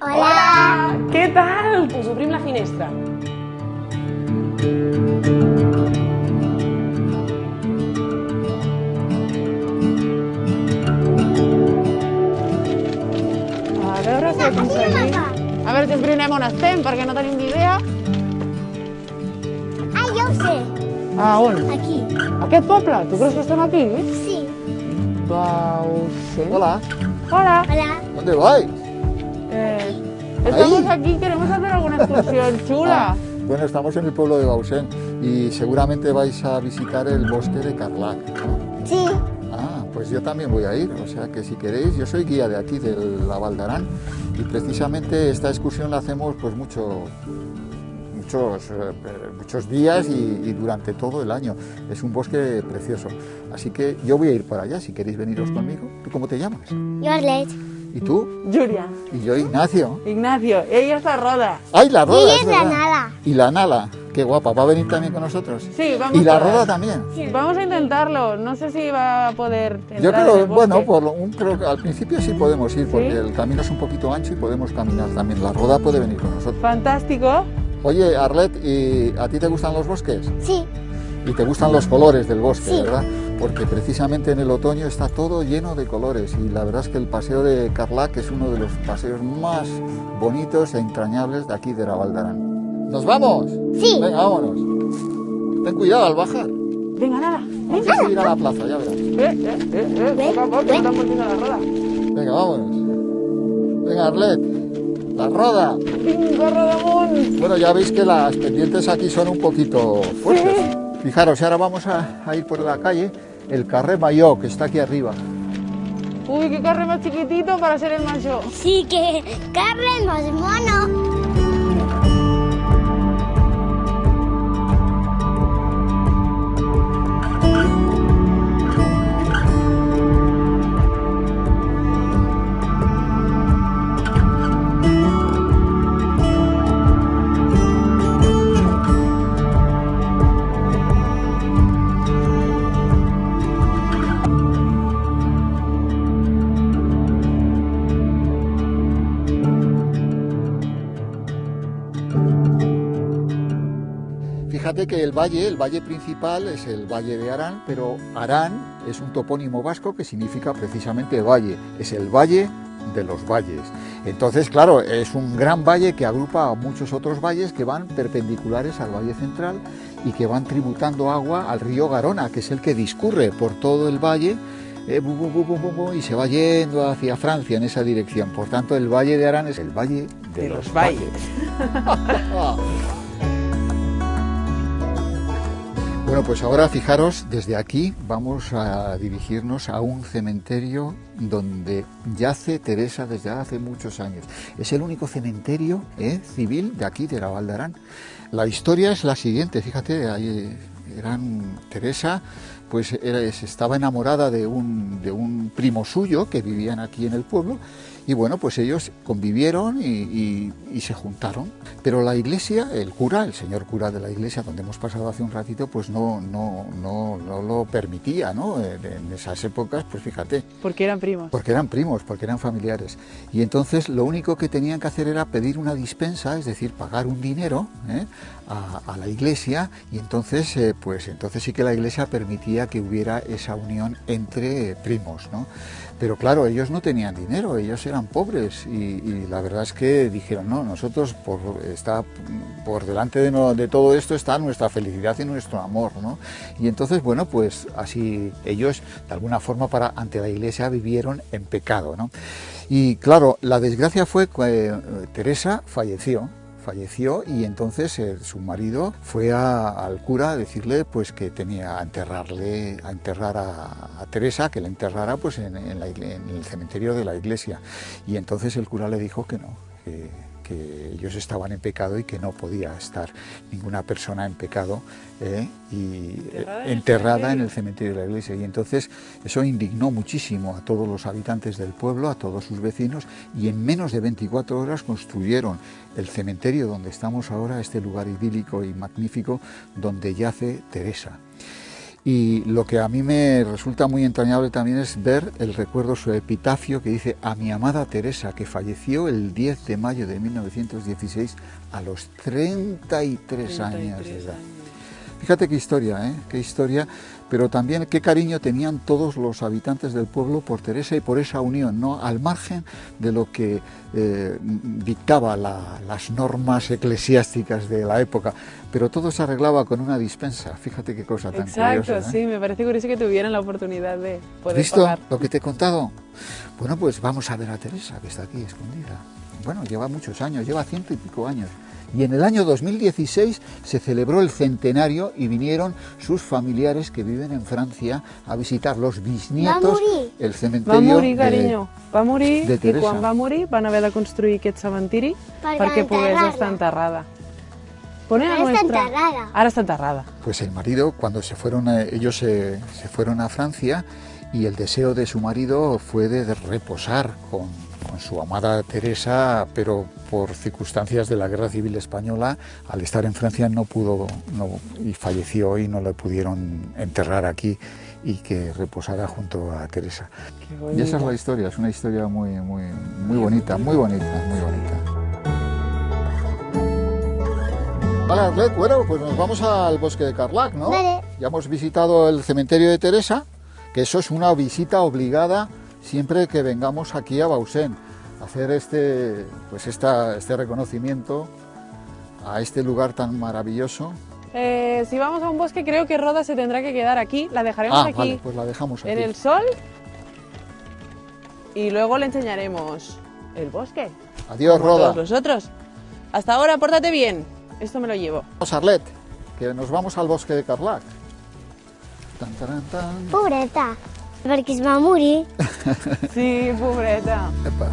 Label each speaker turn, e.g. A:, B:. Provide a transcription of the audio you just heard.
A: Hola!
B: Què tal? Us obrim la finestra. A veure si aconseguim... A veure si esbrinem on estem, perquè no tenim ni idea.
A: Ah, ja ho sé.
B: A on?
A: Aquí.
B: Aquest poble? Tu creus que estem aquí?
A: Sí.
B: Va, ho sé.
C: Hola,
B: Hola.
A: Hola.
C: ¿dónde vais?
B: Estamos aquí, queremos hacer alguna excursión chula.
C: Bueno, estamos en el pueblo de Bausen y seguramente vais a visitar el bosque de Carlac, ¿no?
A: Sí.
C: Ah, pues yo también voy a ir, o sea que si queréis, yo soy guía de aquí, de la Val d'Aran, y precisamente esta excursión la hacemos pues muchos días y durante todo el año. Es un bosque precioso, así que yo voy a ir para allá, si queréis veniros conmigo. ¿Tú cómo te llamas?
A: Jo Arlet.
C: ¿Y tú?
B: Júlia.
C: Y yo, Ignacio.
B: Ignacio, ella es la Roda.
C: ¡Ay, la Roda!
A: I
C: es
A: és la
C: verdad.
A: Nala.
C: Y la Nala, qué guapa, ¿va a venir también con nosotros?
B: Sí, vamos
C: Y la
B: todas.
C: Roda también.
A: Sí.
B: Vamos a intentarlo. No sé si va a poder entrar
C: Yo
B: en
C: creo,
B: el bosque.
C: bueno, creo que al principio sí podemos ir, porque
B: ¿Sí?
C: el camino es un poquito ancho y podemos caminar también. La Roda puede venir con nosotros.
B: Fantástico.
C: Oye, Arlet, ¿y a ti te gustan los bosques?
A: Sí.
C: Y te gustan los colores del bosque,
A: Sí.
C: ¿verdad? Porque precisamente en el otoño está todo lleno de colores y la verdad es que el paseo de Carlac es uno de los paseos más bonitos e entrañables de aquí de la Val d'Aran. ¿Nos vamos?
A: Sí.
C: Venga, vámonos. Ten cuidado al bajar.
B: Venga, nada.
C: Vamos a seguir a la plaza, ya verás.
B: Poco a poco, que estamos viendo la Roda.
C: Venga, vámonos. Venga, Arlet, la Roda.
B: Vinga, Rodamunt.
C: Bueno, ya veis que las pendientes aquí son un poquito fuertes. Fijaros, ahora vamos a ir por la calle, el Carrer Major, que está aquí arriba.
B: Uy, qué carro más chiquitito para ser el macho.
A: Sí que Carles no és mono.
C: Fíjate que el valle principal es el Valle de Arán, pero Arán es un topónimo vasco que significa precisamente valle, es el Valle de los Valles. Entonces, claro, es un gran valle que agrupa a muchos otros valles que van perpendiculares al Valle Central y que van tributando agua al río Garona, que es el que discurre por todo el valle y se va yendo hacia Francia en esa dirección. Por tanto, el Valle de Arán es el Valle de los Valles. Bueno, pues ahora fijaros, desde aquí vamos a dirigirnos a un cementerio donde yace Teresa desde hace muchos años. Es el único cementerio civil de aquí, de la Val d'Aran. La historia es la siguiente, fíjate, ahí Teresa pues estaba enamorada de un primo suyo que vivían aquí en el pueblo. Y bueno, pues ellos convivieron y se juntaron. Pero la iglesia, el cura, el señor cura de la iglesia, donde hemos pasado hace un ratito, pues no lo permitía, ¿no? En esas épocas, pues fíjate.
B: Porque eran primos.
C: Porque eran primos, porque eran familiares. Y entonces lo único que tenían que hacer era pedir una dispensa, es decir, pagar un dinero a la iglesia, y entonces, pues entonces sí que la iglesia permitía que hubiera esa unión entre primos, ¿no? Pero claro, ellos no tenían dinero, ellos eran pobres y la verdad es que dijeron, no, nosotros por delante de todo esto está nuestra felicidad y nuestro amor, ¿no? Y entonces, bueno, pues así ellos de alguna forma ante la iglesia vivieron en pecado, ¿no? Y claro, la desgracia fue que Teresa falleció y entonces su marido fue al cura a decirle pues que tenía a enterrar a Teresa, que la enterrara pues en el cementerio de la iglesia. Y entonces el cura le dijo que no, que ellos estaban en pecado y que no podía estar ninguna persona en pecado y enterrada en el cementerio de la iglesia. Y entonces eso indignó muchísimo a todos los habitantes del pueblo, a todos sus vecinos, y en menos de 24 horas construyeron el cementerio donde estamos ahora, este lugar idílico y magnífico donde yace Teresa. Y lo que a mí me resulta muy entrañable también es ver el recuerdo, su epitafio que dice: a mi amada Teresa, que falleció el 10 de mayo de 1916 a los 33 años de edad. Fíjate qué historia, ¿eh? Qué historia, pero también qué cariño tenían todos los habitantes del pueblo por Teresa y por esa unión, ¿no? Al margen de lo que dictaba las normas eclesiásticas de la época, pero todo se arreglaba con una dispensa. Fíjate qué cosa tan curiosa.
B: Exacto, sí, me parece curioso que tuvieran la oportunidad de poder
C: ¿Visto
B: pagar.
C: lo que te he contado? Bueno, pues vamos a ver a Teresa, que está aquí escondida. Bueno, lleva muchos años, lleva 100 y pico años. Y en el año 2016 se celebró el centenario y vinieron sus familiares que viven en Francia a visitar los bisnietos,
A: Va morir.
C: el
B: Va
C: cementerio
B: morir, carinyo, va morir,
C: de
B: i
C: Teresa.
B: quan va morir van haver de construir aquest cementiri
A: Per
B: perquè pogués
A: enterrar-la.
B: estar enterrada. Pone
A: Ara està enterrada.
B: Ara està enterrada.
C: Pues el marido, cuando se fueron, ellos se fueron a Francia, y el deseo de su marido fue de reposar con su amada Teresa, pero por circunstancias de la Guerra Civil Española, al estar en Francia no pudo, y falleció y no le pudieron enterrar aquí y que reposara junto a Teresa.
B: Qué
C: Y
B: bonita.
C: esa es la historia, es una historia muy bonita, muy bonita, muy bonita. Vale, Arlet, bueno, pues nos vamos al bosque de Carlac, ¿no?
A: Vale.
C: Ya hemos visitado el cementerio de Teresa, que eso es una visita obligada siempre que vengamos aquí a Bausen, a hacer este reconocimiento a este lugar tan maravilloso.
B: Si vamos a un bosque, creo que Roda se tendrá que quedar aquí. La dejaremos aquí
C: Vale, pues la dejamos aquí.
B: en el sol y luego le enseñaremos el bosque.
C: Adiós,
B: Como a
C: Roda.
B: todos los otros. Hasta ahora, pórtate bien. Esto me lo llevo.
C: Vamos, Arlet, que nos vamos al bosque de Carlac. Tan, taran, tan.
A: Pobreta, perquè es va morir.
B: Sí, pobreta.
C: Epa.